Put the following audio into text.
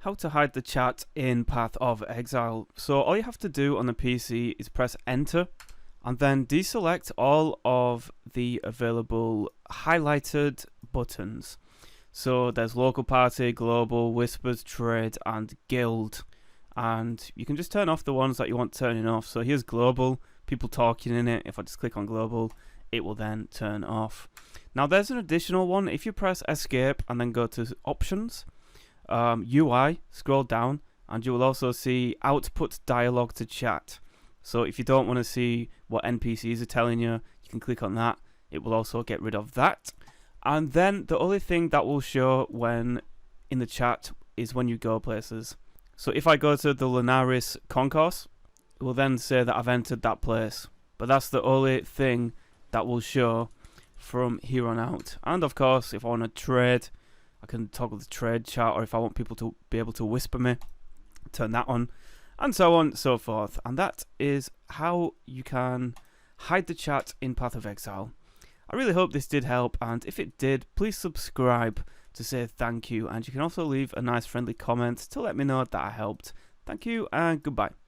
How to hide the chat in Path of Exile. So all you have to do on the PC is press enter and then deselect all of the available highlighted buttons. So there's local party, global, whispers, trade and guild, and you can just turn off the ones that you want turning off. So here's global, people talking in it. If I just click on global, it will then turn off. Now there's an additional one. If you press escape and then go to options, UI, scroll down, and you will also see output dialogue to chat. So if you don't want to see what NPCs are telling you, you can click on that. It will also get rid of that. And then the only thing that will show when in the chat is when you go places. So if I go to the Lunaris concourse, it will then say that I've entered that place. But that's the only thing that will show from here on out. And of course, if I want to trade, I can toggle the trade chat, or if I want people to be able to whisper me, turn that on, and so on and so forth. And that is how you can hide the chat in Path of Exile. I really hope this did help, and if it did, please subscribe to say thank you, and you can also leave a nice friendly comment to let me know that I helped. Thank you and goodbye.